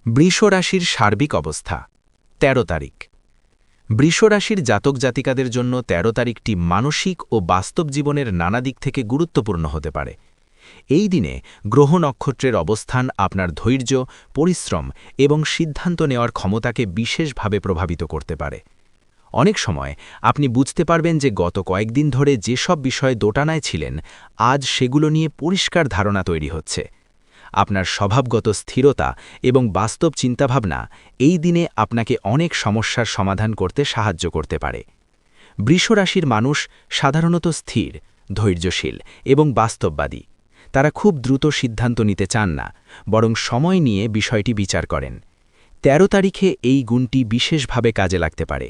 বৃষ রাশির সার্বিক অবস্থা ১৩ তারিখ। বৃষ রাশির জাতক জাতিকাদের জন্য ১৩ তারিখটি মানসিক ও বাস্তব জীবনের নানা দিক থেকে গুরুত্বপূর্ণ হতে পারে। এই দিনে গ্রহ নক্ষত্রের অবস্থান আপনার ধৈর্য, পরিশ্রম এবং সিদ্ধান্ত নেওয়ার ক্ষমতাকে বিশেষভাবে প্রভাবিত করতে পারে। অনেক সময় আপনি বুঝতে পারবেন যে গত কয়েকদিন ধরে যেসব বিষয়ে দোটানায় ছিলেন, আজ সেগুলো নিয়ে পরিষ্কার ধারণা তৈরি হচ্ছে। আপনার স্বভাবগত স্থিরতা এবং বাস্তব চিন্তাভাবনা এই দিনে আপনাকে অনেক সমস্যার সমাধান করতে সাহায্য করতে পারে। বৃষ রাশির মানুষ সাধারণত স্থির, ধৈর্যশীল এবং বাস্তববাদী। তারা খুব দ্রুত সিদ্ধান্ত নিতে চান না, বরং সময় নিয়ে বিষয়টি বিচার করেন। ১৩ তারিখে এই গুণটি বিশেষভাবে কাজে লাগতে পারে।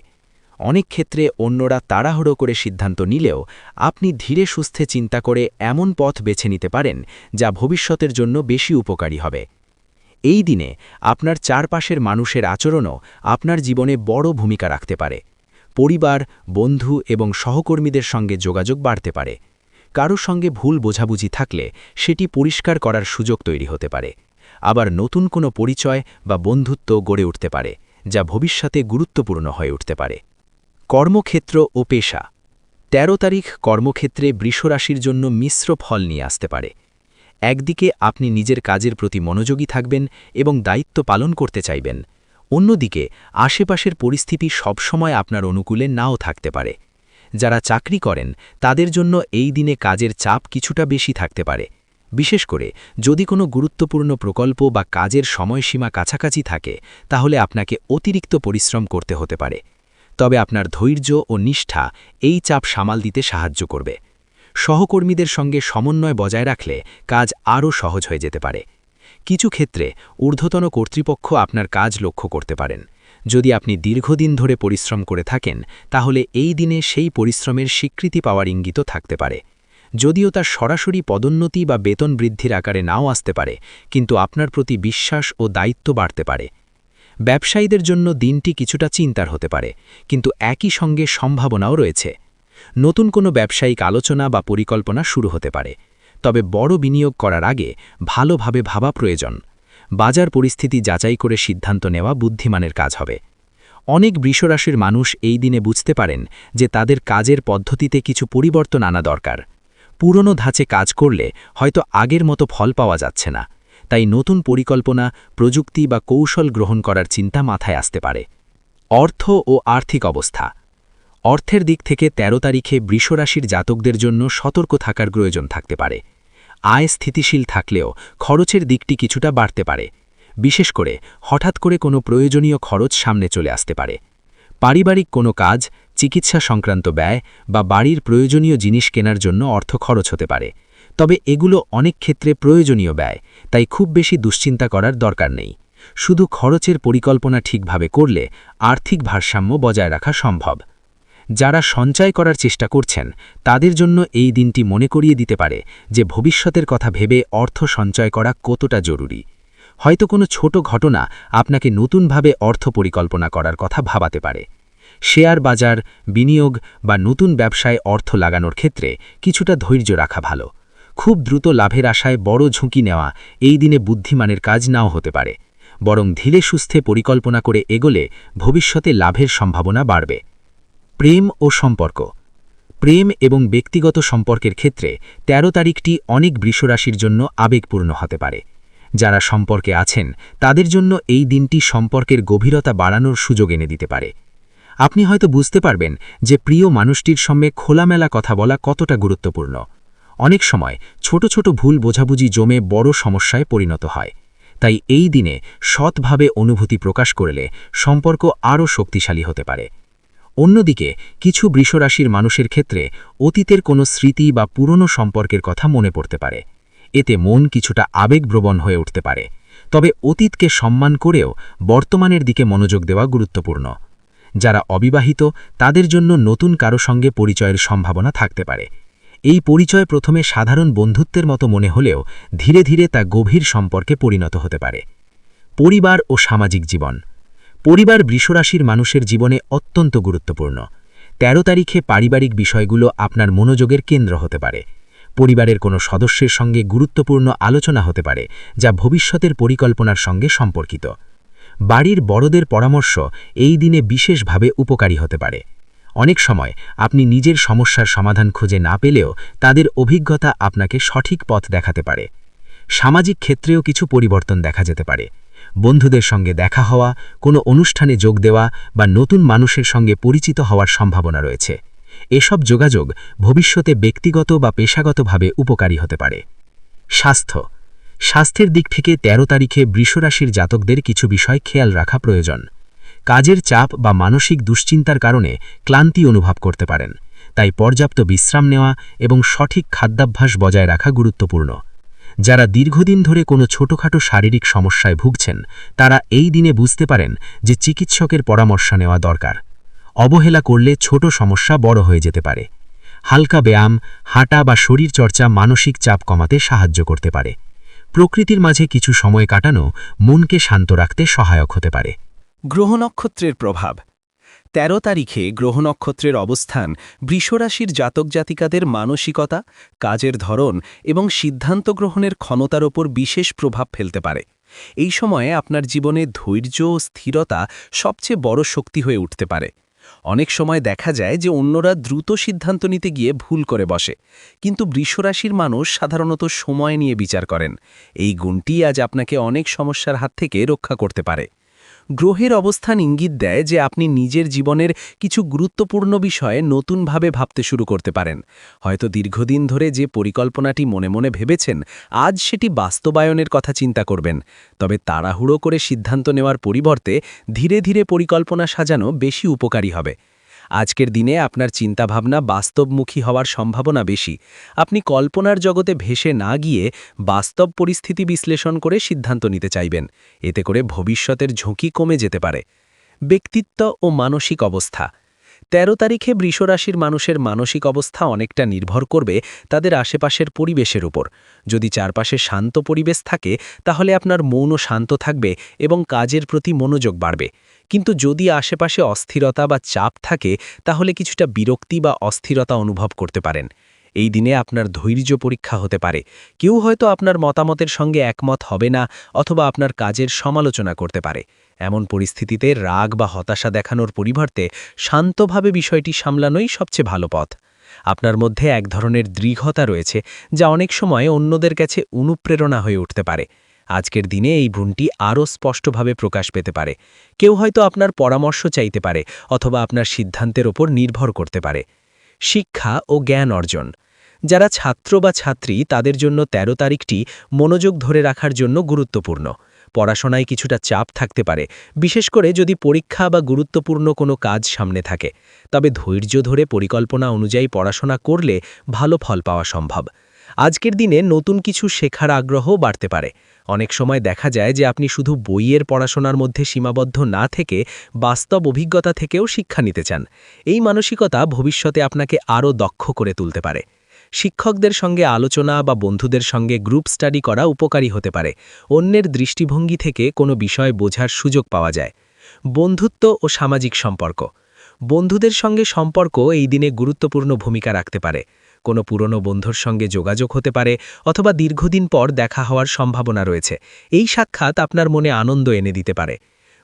অনেক ক্ষেত্রে অন্যরা তাড়াহুড়ো করে সিদ্ধান্ত নিলেও আপনি ধীরে সুস্থে চিন্তা করে এমন পথ বেছে নিতে পারেন যা ভবিষ্যতের জন্য বেশি উপকারী হবে। এই দিনে আপনার চারপাশের মানুষের আচরণও আপনার জীবনে বড় ভূমিকা রাখতে পারে। পরিবার, বন্ধু এবং সহকর্মীদের সঙ্গে যোগাযোগ বাড়তে পারে। কারো সঙ্গে ভুল বোঝাবুঝি থাকলে সেটি পরিষ্কার করার সুযোগ তৈরি হতে পারে। আবার নতুন কোনো পরিচয় বা বন্ধুত্ব গড়ে উঠতে পারে, যা ভবিষ্যতে গুরুত্বপূর্ণ হয়ে উঠতে পারে। কর্মক্ষেত্র ও পেশা ১৩ তারিখ কর্মক্ষেত্রে বৃষ রাশির জন্য মিশ্র ফল নিয়ে আসতে পারে। একদিকে আপনি নিজের কাজের প্রতি মনোযোগী থাকবেন এবং দায়িত্ব পালন করতে চাইবেন। অন্যদিকে আশেপাশের পরিস্থিতি সবসময় আপনার অনুকূলে নাও থাকতে পারে। যারা চাকরি করেন তাদের জন্য এই দিনে কাজের চাপ কিছুটা বেশি থাকতে পারে, বিশেষ করে যদি কোনো গুরুত্বপূর্ণ প্রকল্প বা কাজের সময়সীমা কাছাকাছি থাকে, তাহলে আপনাকে অতিরিক্ত পরিশ্রম করতে হতে পারে। তবে আপনার ধৈর্য ও নিষ্ঠা এই চাপ সামাল দিতে সাহায্য করবে। সহকর্মীদের সঙ্গে সমন্বয় বজায় রাখলে কাজ আরও সহজ হয়ে যেতে পারে। কিছু ক্ষেত্রে ঊর্ধ্বতন কর্তৃপক্ষ আপনার কাজ লক্ষ্য করতে পারেন। যদি আপনি দীর্ঘদিন ধরে পরিশ্রম করে থাকেন, তাহলে এই দিনে সেই পরিশ্রমের স্বীকৃতি পাওয়ার ইঙ্গিত থাকতে পারে। যদিও তার সরাসরি পদোন্নতি বা বেতন বৃদ্ধির আকারে নাও আসতে পারে, কিন্তু আপনার প্রতি বিশ্বাস ও দায়িত্ব বাড়তে পারে। ব্যবসায়ীদের জন্য দিনটি কিছুটা চিন্তার হতে পারে, কিন্তু একই সঙ্গে সম্ভাবনাও রয়েছে। নতুন কোনো ব্যবসায়িক আলোচনা বা পরিকল্পনা শুরু হতে পারে, তবে বড় বিনিয়োগ করার আগে ভালোভাবে ভাবা প্রয়োজন। বাজার পরিস্থিতি যাচাই করে সিদ্ধান্ত নেওয়া বুদ্ধিমানের কাজ হবে। অনেক বৃষরাশির মানুষ এই দিনে বুঝতে পারেন যে তাদের কাজের পদ্ধতিতে কিছু পরিবর্তন আনা দরকার। পুরনো ধাঁচে কাজ করলে হয়তো আগের মতো ফল পাওয়া যাচ্ছে না, তাই নতুন পরিকল্পনা, প্রযুক্তি বা কৌশল গ্রহণ করার চিন্তা মাথায় আসতে পারে। অর্থ ও আর্থিক অবস্থা অর্থের দিক থেকে ১৩ তারিখে বৃষ রাশির জাতকদের জন্য সতর্ক থাকার প্রয়োজন থাকতে পারে। আয় স্থিতিশীল থাকলেও খরচের দিকটি কিছুটা বাড়তে পারে, বিশেষ করে হঠাৎ করে কোনো প্রয়োজনীয় খরচ সামনে চলে আসতে পারে। পারিবারিক কোনো কাজ, চিকিৎসা সংক্রান্ত ব্যয় বা বাড়ির প্রয়োজনীয় জিনিস কেনার জন্য অর্থ খরচ হতে পারে, তবে এগুলো অনেক ক্ষেত্রে প্রয়োজনীয় ব্যয়, তাই খুব বেশি দুশ্চিন্তা করার দরকার নেই। শুধু খরচের পরিকল্পনা ঠিকভাবে করলে আর্থিক ভারসাম্য বজায় রাখা সম্ভব। যারা সঞ্চয় করার চেষ্টা করছেন তাদের জন্য এই দিনটি মনে করিয়ে দিতে পারে যে ভবিষ্যতের কথা ভেবে অর্থ সঞ্চয় করা কতটা জরুরি। হয়তো কোনো ছোট ঘটনা আপনাকে নতুনভাবে অর্থ পরিকল্পনা করার কথা ভাবাতে পারে। শেয়ার বাজার, বিনিয়োগ বা নতুন ব্যবসায় অর্থ লাগানোর ক্ষেত্রে কিছুটা ধৈর্য রাখা ভালো। খুব দ্রুত লাভের আশায় বড় ঝুঁকি নেওয়া এই দিনে বুদ্ধিমানের কাজ নাও হতে পারে, বরং ধীরে সুস্থে পরিকল্পনা করে এগোলে ভবিষ্যতে লাভের সম্ভাবনা বাড়বে। প্রেম ও সম্পর্ক প্রেম এবং ব্যক্তিগত সম্পর্কের ক্ষেত্রে ১৩ তারিখটি অনেক বৃষরাশির জন্য আবেগপূর্ণ হতে পারে। যারা সম্পর্কে আছেন তাদের জন্য এই দিনটি সম্পর্কের গভীরতা বাড়ানোর সুযোগ এনে দিতে পারে। আপনি হয়তো বুঝতে পারবেন যে প্রিয় মানুষটির সঙ্গে খোলামেলা কথা বলা কতটা গুরুত্বপূর্ণ। অনেক সময় ছোট ছোট ভুল বোঝাবুঝি জমে বড় সমস্যায় পরিণত হয়, তাই এই দিনে সৎভাবে অনুভূতি প্রকাশ করলে সম্পর্ক আরও শক্তিশালী হতে পারে। অন্যদিকে কিছু বৃষরাশির মানুষের ক্ষেত্রে অতীতের কোনো স্মৃতি বা পুরনো সম্পর্কের কথা মনে পড়তে পারে। এতে মন কিছুটা আবেগপ্রবণ হয়ে উঠতে পারে, তবে অতীতকে সম্মান করেও বর্তমানের দিকে মনোযোগ দেওয়া গুরুত্বপূর্ণ। যারা অবিবাহিত তাদের জন্য নতুন কারো সঙ্গে পরিচয়ের সম্ভাবনা থাকতে পারে। এই পরিচয় প্রথমে সাধারণ বন্ধুত্বের মতো মনে হলেও ধীরে ধীরে তা গভীর সম্পর্কে পরিণত হতে পারে। পরিবার ও সামাজিক জীবন পরিবার বৃষরাশির মানুষের জীবনে অত্যন্ত গুরুত্বপূর্ণ। ১৩ তারিখে পারিবারিক বিষয়গুলো আপনার মনোযোগের কেন্দ্র হতে পারে। পরিবারের কোনো সদস্যের সঙ্গে গুরুত্বপূর্ণ আলোচনা হতে পারে, যা ভবিষ্যতের পরিকল্পনার সঙ্গে সম্পর্কিত। বাড়ির বড়দের পরামর্শ এই দিনে বিশেষভাবে উপকারী হতে পারে। অনেক সময় আপনি নিজের সমস্যার সমাধান খুঁজে না পেলেও তাদের অভিজ্ঞতা আপনাকে সঠিক পথ দেখাতে পারে। সামাজিক ক্ষেত্রেও কিছু পরিবর্তন দেখা যেতে পারে। বন্ধুদের সঙ্গে দেখা হওয়া, কোনো অনুষ্ঠানে যোগ দেওয়া বা নতুন মানুষের সঙ্গে পরিচিত হওয়ার সম্ভাবনা রয়েছে। এসব যোগাযোগ ভবিষ্যতে ব্যক্তিগত বা পেশাগতভাবে উপকারী হতে পারে। স্বাস্থ্যের দিক থেকে ১৩ তারিখে বৃষরাশির জাতকদের কিছু বিষয় খেয়াল রাখা প্রয়োজন। কাজের চাপ বা মানসিক দুশ্চিন্তার কারণে ক্লান্তি অনুভব করতে পারেন, তাই পর্যাপ্ত বিশ্রাম নেওয়া এবং সঠিক খাদ্যাভ্যাস বজায় রাখা গুরুত্বপূর্ণ। যারা দীর্ঘদিন ধরে কোনো ছোটখাটো শারীরিক সমস্যায় ভুগছেন তারা এই দিনে বুঝতে পারেন যে চিকিৎসকের পরামর্শ নেওয়া দরকার। অবহেলা করলে ছোট সমস্যা বড় হয়ে যেতে পারে। হালকা ব্যায়াম, হাঁটা বা শরীরচর্চা মানসিক চাপ কমাতে সাহায্য করতে পারে। প্রকৃতির মাঝে কিছু সময় কাটানো মনকে শান্ত রাখতে সহায়ক হতে পারে। গ্রহ নক্ষত্রের প্রভাব। ১৩ তারিখে গ্রহ নক্ষত্রের অবস্থান বৃষরাশির জাতক জাতিকাদের মানসিকতা, কাজের ধরন এবং সিদ্ধান্ত গ্রহণের ক্ষমতার ওপর বিশেষ প্রভাব ফেলতে পারে। এই সময়ে আপনার জীবনে ধৈর্য ও স্থিরতা সবচেয়ে বড় শক্তি হয়ে উঠতে পারে। অনেক সময় দেখা যায় যে অন্যরা দ্রুত সিদ্ধান্ত নিতে গিয়ে ভুল করে বসে, কিন্তু বৃষরাশির মানুষ সাধারণত সময় নিয়ে বিচার করেন। এই গুণটি আজ আপনাকে অনেক সমস্যার হাত থেকে রক্ষা করতে পারে। গ্রহের অবস্থান ইঙ্গিত দেয় যে আপনি নিজের জীবনের কিছু গুরুত্বপূর্ণ বিষয়ে নতুনভাবে ভাবতে শুরু করতে পারেন। হয়তো দীর্ঘদিন ধরে যে পরিকল্পনাটি মনে মনে ভেবেছেন, আজ সেটি বাস্তবায়নের কথা চিন্তা করবেন। তবে তাড়াহুড়ো করে সিদ্ধান্ত নেওয়ার পরিবর্তে ধীরে ধীরে পরিকল্পনা সাজানো বেশি উপকারী হবে। আজকের দিনে আপনার চিন্তাভাবনা বাস্তবমুখী হওয়ার সম্ভাবনা বেশি। আপনি কল্পনার জগতে ভেসে না গিয়ে বাস্তব পরিস্থিতি বিশ্লেষণ করে সিদ্ধান্ত নিতে চাইবেন। এতে করে ভবিষ্যতের ঝুঁকি কমে যেতে পারে। ব্যক্তিত্ব ও মানসিক অবস্থা। ১৩ তারিখে বৃষরাশির মানুষের মানসিক অবস্থা অনেকটা নির্ভর করবে তাদের আশেপাশের পরিবেশের উপর। যদি চারপাশে শান্ত পরিবেশ থাকে তাহলে আপনার মনও শান্ত থাকবে এবং কাজের প্রতি মনোযোগ বাড়বে। কিন্তু যদি আশেপাশে অস্থিরতা বা চাপ থাকে তাহলে কিছুটা বিরক্তি বা অস্থিরতা অনুভব করতে পারেন। এই দিনে আপনার ধৈর্য পরীক্ষা হতে পারে। কেউ হয়তো আপনার মতামতের সঙ্গে একমত হবে না অথবা আপনার কাজের সমালোচনা করতে পারে। এমন পরিস্থিতিতে রাগ বা হতাশা দেখানোর পরিবর্তে শান্তভাবে বিষয়টি সামলানোই সবচেয়ে ভালো পথ। আপনার মধ্যে এক ধরনের দৃঢ়তা রয়েছে যা অনেক সময় অন্যদের কাছে অনুপ্রেরণা হয়ে উঠতে পারে। আজকের দিনে এই গুণটি আরও স্পষ্টভাবে প্রকাশ পেতে পারে। কেউ হয়তো আপনার পরামর্শ চাইতে পারে অথবা আপনার সিদ্ধান্তের ওপর নির্ভর করতে পারে। শিক্ষা ও জ্ঞান অর্জন। যারা ছাত্র বা ছাত্রী তাদের জন্য ১৩ তারিখটি মনোযোগ ধরে রাখার জন্য গুরুত্বপূর্ণ। পড়াশোনায় কিছুটা চাপ থাকতে পারে, বিশেষ করে যদি পরীক্ষা বা গুরুত্বপূর্ণ কোনো কাজ সামনে থাকে। তবে ধৈর্য ধরে পরিকল্পনা অনুযায়ী পড়াশোনা করলে ভালো ফল পাওয়া সম্ভব। আজকের দিনে নতুন কিছু শেখার আগ্রহ বাড়তে পারে। অনেক সময় দেখা যায় যে আপনি শুধু বইয়ের পড়াশোনার মধ্যে সীমাবদ্ধ না থেকে বাস্তব অভিজ্ঞতা থেকেও শিক্ষা নিতে চান। এই মানসিকতা ভবিষ্যতে আপনাকে আরও দক্ষ করে তুলতে পারে। শিক্ষকদের সঙ্গে আলোচনা বা বন্ধুদের সঙ্গে গ্রুপ স্টাডি করা উপকারী হতে পারে। অন্যের দৃষ্টিভঙ্গি থেকে কোনো বিষয় বোঝার সুযোগ পাওয়া যায়। বন্ধুত্ব ও সামাজিক সম্পর্ক। বন্ধুদের সঙ্গে সম্পর্ক এই দিনে গুরুত্বপূর্ণ ভূমিকা রাখতে পারে। কোনো পুরনো বন্ধুর সঙ্গে যোগাযোগ হতে পারে অথবা দীর্ঘদিন পর দেখা হওয়ার সম্ভাবনা রয়েছে। এই সাক্ষাৎ আপনার মনে আনন্দ এনে দিতে পারে।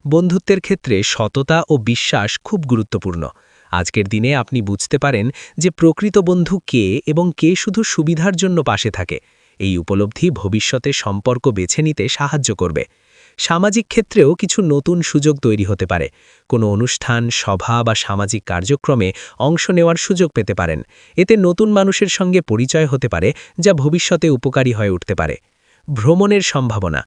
বন্ধুত্বের ক্ষেত্রে সততা ও বিশ্বাস খুব গুরুত্বপূর্ণ। আজকের দিনে আপনি বুঝতে পারেন যে প্রকৃত বন্ধু কে এবং কে শুধু সুবিধার জন্য পাশে থাকে। এই উপলব্ধি ভবিষ্যতে সম্পর্ক বেছে নিতে সাহায্য করবে। সামাজিক ক্ষেত্রেও কিছু নতুন সুযোগ তৈরি হতে পারে। কোনো অনুষ্ঠান, সভা বা সামাজিক কার্যক্রমে অংশ নেওয়ার সুযোগ পেতে পারেন। এতে নতুন মানুষের সঙ্গে পরিচয় হতে পারে যা ভবিষ্যতে উপকারী হয়ে উঠতে পারে। ভ্রমণের সম্ভাবনা।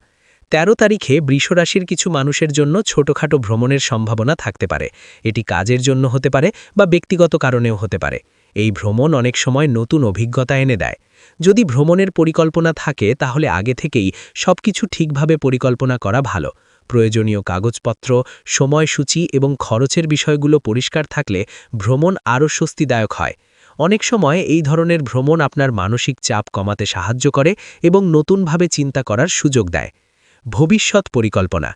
১৩ তারিখে বৃষরাশির কিছু মানুষের জন্য ছোটখাটো ভ্রমণের সম্ভাবনা থাকতে পারে। এটি কাজের জন্য হতে পারে বা ব্যক্তিগত কারণেও হতে পারে। এই ভ্রমণ অনেক সময় নতুন অভিজ্ঞতা এনে দেয়। যদি ভ্রমণের পরিকল্পনা থাকে তাহলে আগে থেকেই সবকিছু ঠিকভাবে পরিকল্পনা করা ভালো। প্রয়োজনীয় কাগজপত্র, সময়সূচি এবং খরচের বিষয়গুলো পরিষ্কার থাকলে ভ্রমণ আরও স্বস্তিদায়ক হয়। অনেক সময় এই ধরনের ভ্রমণ আপনার মানসিক চাপ কমাতে সাহায্য করে এবং নতুনভাবে চিন্তা করার সুযোগ দেয়। ভবিষ্যৎ পরিকল্পনা।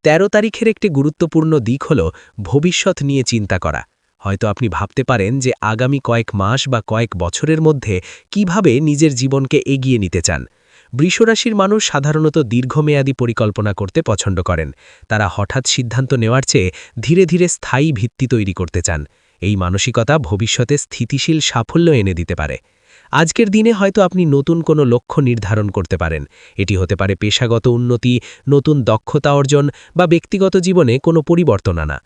১৩ তারিখের একটি গুরুত্বপূর্ণ দিক হল ভবিষ্যৎ নিয়ে চিন্তা করা। হয়তো আপনি ভাবতে পারেন যে আগামী কয়েক মাস বা কয়েক বছরের মধ্যে কিভাবে নিজের জীবনকে এগিয়ে নিতে চান। বৃষরাশির মানুষ সাধারণত দীর্ঘমেয়াদী পরিকল্পনা করতে পছন্দ করেন। তারা হঠাৎ সিদ্ধান্ত নেওয়ার চেয়ে ধীরে ধীরে স্থায়ী ভিত্তি তৈরি করতে চান। এই মানসিকতা ভবিষ্যতে স্থিতিশীল সাফল্য এনে দিতে পারে। আজকের দিনে হয়তো আপনি নতুন কোনো লক্ষ্য নির্ধারণ করতে পারেন। এটি হতে পারে পেশাগত উন্নতি, নতুন দক্ষতা অর্জন বা ব্যক্তিগত জীবনে কোনো পরিবর্তন আনা।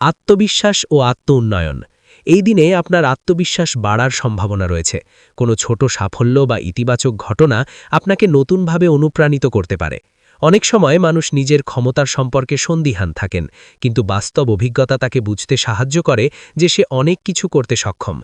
আত্মবিশ্বাস ও আত্ম-উন্নয়ন। এই দিনে আপনার আত্মবিশ্বাস বাড়ার সম্ভাবনা রয়েছে। কোনো ছোট সাফল্য বা ইতিবাচক ঘটনা আপনাকে নতুনভাবে অনুপ্রাণিত করতে পারে। অনেক সময় মানুষ নিজের ক্ষমতার সম্পর্কে সন্দিহান থাকেন, কিন্তু বাস্তব অভিজ্ঞতা তাকে বুঝতে সাহায্য করে যে সে অনেক কিছু করতে সক্ষম।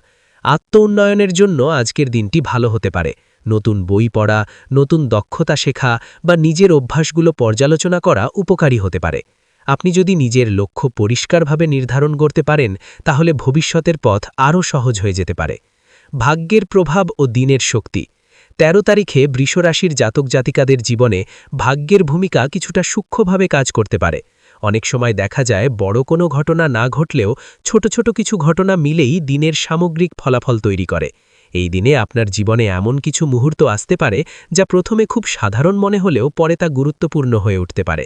আত্ম-উন্নয়নের জন্য আজকের দিনটি ভালো হতে পারে। নতুন বই পড়া, নতুন দক্ষতা শেখা বা নিজের অভ্যাসগুলো পর্যালোচনা করা উপকারী হতে পারে। আপনি যদি নিজের লক্ষ্য পরিষ্কারভাবে নির্ধারণ করতে পারেন, তাহলে ভবিষ্যতের পথ আরও সহজ হয়ে যেতে পারে। ভাগ্যের প্রভাব ও দিনের শক্তি। ১৩ তারিখে বৃষরাশির জাতক জাতিকাদের জীবনে ভাগ্যের ভূমিকা কিছুটা সূক্ষ্মভাবে কাজ করতে পারে। অনেক সময় দেখা যায় বড় কোনো ঘটনা না ঘটলেও ছোট ছোট কিছু ঘটনা মিলেই দিনের সামগ্রিক ফলাফল তৈরি করে। এই দিনে আপনার জীবনে এমন কিছু মুহূর্ত আসতে পারে যা প্রথমে খুব সাধারণ মনে হলেও পরে তা গুরুত্বপূর্ণ হয়ে উঠতে পারে।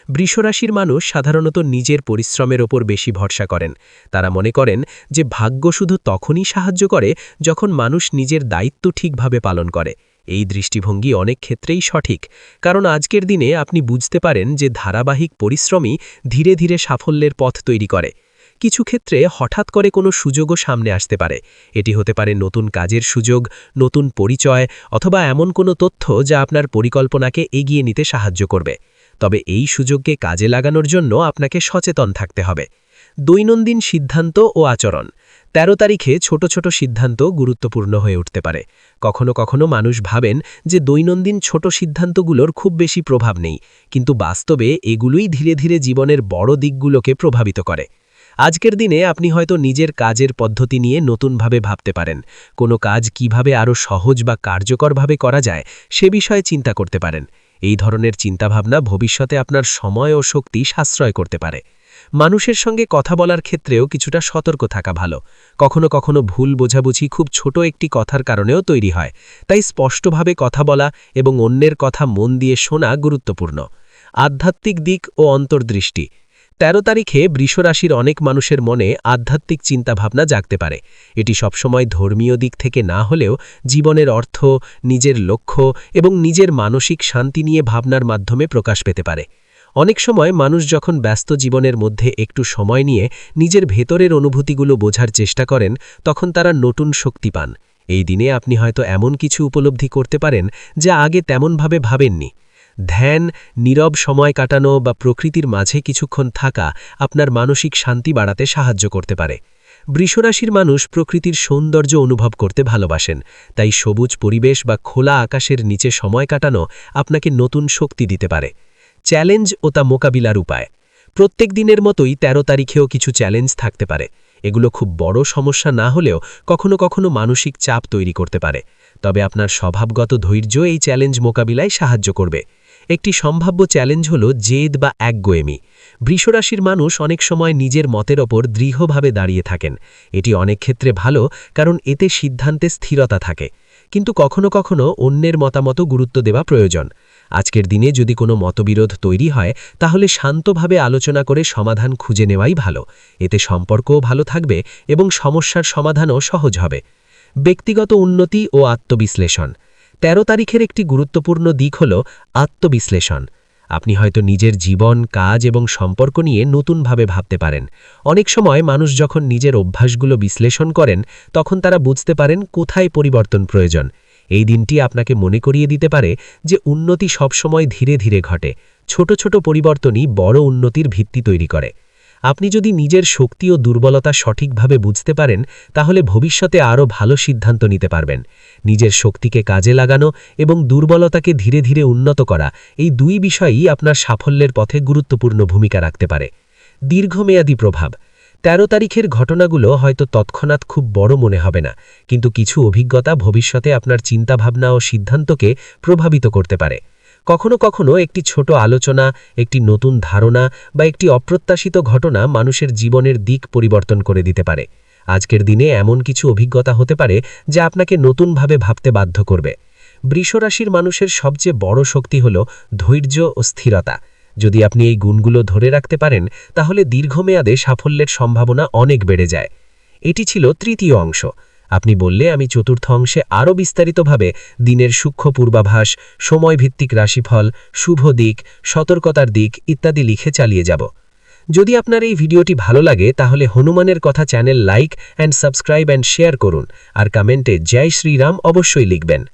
বৃষরাশির মানুষ সাধারণত নিজের পরিশ্রমের ওপর বেশি ভরসা করেন। তারা মনে করেন যে ভাগ্য শুধু তখনই সাহায্য করে যখন মানুষ নিজের দায়িত্ব ঠিকভাবে পালন করে। এই দৃষ্টিভঙ্গি অনেক ক্ষেত্রেই সঠিক, কারণ আজকের দিনে আপনি বুঝতে পারেন যে ধারাবাহিক পরিশ্রমই ধীরে ধীরে সাফল্যের পথ তৈরি করে। কিছু ক্ষেত্রে হঠাৎ করে কোনো সুযোগও সামনে আসতে পারে। এটি হতে পারে নতুন কাজের সুযোগ, নতুন পরিচয় অথবা এমন কোনো তথ্য যা আপনার পরিকল্পনাকে এগিয়ে নিতে সাহায্য করবে। তবে এই সুযোগকে কাজে লাগানোর জন্য আপনাকে সচেতন থাকতে হবে। দৈনন্দিন সিদ্ধান্ত ও আচরণ। ১৩ তারিখে ছোট ছোট সিদ্ধান্ত গুরুত্বপূর্ণ হয়ে উঠতে পারে। কখনো কখনো মানুষ ভাবেন যে দৈনন্দিন ছোট সিদ্ধান্তগুলোর খুব বেশি প্রভাব নেই, কিন্তু বাস্তবে এগুলোই ধীরে ধীরে জীবনের বড় দিকগুলোকে প্রভাবিত করে। আজকের দিনে আপনি হয়তো নিজের কাজের পদ্ধতি নিয়ে নতুনভাবে ভাবতে পারেন। কোনো কাজ কিভাবে আরও সহজ বা কার্যকরভাবে করা যায় সে বিষয়ে চিন্তা করতে পারেন। এই ধরনের চিন্তাভাবনা ভবিষ্যতে আপনার সময় ও শক্তি সাশ্রয় করতে পারে। মানুষের সঙ্গে কথা বলার ক্ষেত্রেও কিছুটা সতর্ক থাকা ভালো। কখনো কখনো ভুল বোঝাবুঝি খুব ছোট একটি কথার কারণেও তৈরি হয়। তাই স্পষ্টভাবে কথা বলা এবং অন্যের কথা মন দিয়ে শোনা গুরুত্বপূর্ণ। আধ্যাত্মিক দিক ও অন্তর্দৃষ্টি। ১৩ তারিখে বৃষরাশির অনেক মানুষের মনে আধ্যাত্মিক চিন্তাভাবনা জাগতে পারে। এটি সবসময় ধর্মীয় দিক থেকে না হলেও জীবনের অর্থ, নিজের লক্ষ্য এবং নিজের মানসিক শান্তি নিয়ে ভাবনার মাধ্যমে প্রকাশ পেতে পারে। অনেক সময় মানুষ যখন ব্যস্ত জীবনের মধ্যে একটু সময় নিয়ে নিজের ভেতরের অনুভূতিগুলো বোঝার চেষ্টা করেন, তখন তারা নতুন শক্তি পান। এই দিনে আপনি হয়তো এমন কিছু উপলব্ধি করতে পারেন যা আগে তেমনভাবে ভাবেননি। ধ্যান, নীরব সময় কাটানো বা প্রকৃতির মাঝে কিছুক্ষণ থাকা আপনার মানসিক শান্তি বাড়াতে সাহায্য করতে পারে। বৃষরাশির মানুষ প্রকৃতির সৌন্দর্য অনুভব করতে ভালোবাসেন, তাই সবুজ পরিবেশ বা খোলা আকাশের নিচে সময় কাটানো আপনাকে নতুন শক্তি দিতে পারে। চ্যালেঞ্জ ও তা মোকাবিলার উপায়। প্রত্যেক দিনের মতোই ১৩ তারিখেও কিছু চ্যালেঞ্জ থাকতে পারে। এগুলো খুব বড় সমস্যা না হলেও কখনো কখনো মানসিক চাপ তৈরি করতে পারে। তবে আপনার স্বভাবগত ধৈর্য এই চ্যালেঞ্জ মোকাবিলায় সাহায্য করবে। একটি সম্ভাব্য চ্যালেঞ্জ হল জেদ বা একগুঁয়েমি। বৃষরাশির মানুষ অনেক সময় নিজের মতের ওপর দৃঢ়ভাবে দাঁড়িয়ে থাকেন। এটি অনেক ক্ষেত্রে ভালো, কারণ এতে সিদ্ধান্তে স্থিরতা থাকে। কিন্তু কখনো কখনো অন্যের মতামতও গুরুত্ব দেওয়া প্রয়োজন। আজকের দিনে যদি কোনো মতবিরোধ তৈরি হয়, তাহলে শান্তভাবে আলোচনা করে সমাধান খুঁজে নেওয়াই ভালো। এতে সম্পর্কও ভালো থাকবে এবং সমস্যার সমাধানও সহজ হবে। ব্যক্তিগত উন্নতি ও আত্মবিশ্লেষণ। ১৩ তারিখের একটি গুরুত্বপূর্ণ দিক হল আত্মবিশ্লেষণ। আপনি হয়তো নিজের জীবন, কাজ এবং সম্পর্ক নিয়ে নতুনভাবে ভাবতে পারেন। অনেক সময় মানুষ যখন নিজের অভ্যাসগুলো বিশ্লেষণ করেন, তখন তারা বুঝতে পারেন কোথায় পরিবর্তন প্রয়োজন। এই দিনটি আপনাকে মনে করিয়ে দিতে পারে যে উন্নতি সবসময় ধীরে ধীরে ঘটে। ছোট ছোট পরিবর্তনই বড় উন্নতির ভিত্তি তৈরি করে। আপনি যদি নিজের শক্তি ও দুর্বলতা সঠিকভাবে বুঝতে পারেন, তাহলে ভবিষ্যতে আরও ভালো সিদ্ধান্ত নিতে পারবেন। নিজের শক্তিকে কাজে লাগানো এবং দুর্বলতাকে ধীরে ধীরে উন্নত করা, এই দুই বিষয়ই আপনার সাফল্যের পথে গুরুত্বপূর্ণ ভূমিকা রাখতে পারে। দীর্ঘমেয়াদী প্রভাব। ১৩ তারিখের ঘটনাগুলো হয়তো তৎক্ষণাৎ খুব বড় মনে হবে না, কিন্তু কিছু অভিজ্ঞতা ভবিষ্যতে আপনার চিন্তাভাবনা ও সিদ্ধান্তকে প্রভাবিত করতে পারে। কখনো কখনো একটি ছোট আলোচনা, একটি নতুন ধারণা বা একটি অপ্রত্যাশিত ঘটনা মানুষের জীবনের দিক পরিবর্তন করে দিতে পারে। আজকের দিনে এমন কিছু অভিজ্ঞতা হতে পারে যা আপনাকে নতুনভাবে ভাবতে বাধ্য করবে। বৃষরাশির মানুষের সবচেয়ে বড় শক্তি হল ধৈর্য ও স্থিরতা। যদি আপনি এই গুণগুলো ধরে রাখতে পারেন তাহলে দীর্ঘমেয়াদে সাফল্যের সম্ভাবনা অনেক বেড়ে যায়। এটি ছিল তৃতীয় অংশ। আপনি বললে আমি চতুর্থ অংশে আরও বিস্তারিতভাবে দিনের সূক্ষ্ম পূর্বাভাস, সময়ভিত্তিক রাশিফল, শুভ দিক, সতর্কতার দিক ইত্যাদি লিখে চালিয়ে যাব। যদি আপনার এই ভিডিওটি ভালো লাগে তাহলে হনুমানের কথা channel like and subscribe and share করুন, আর কমেন্টে জয় শ্রীরাম অবশ্যই লিখবেন।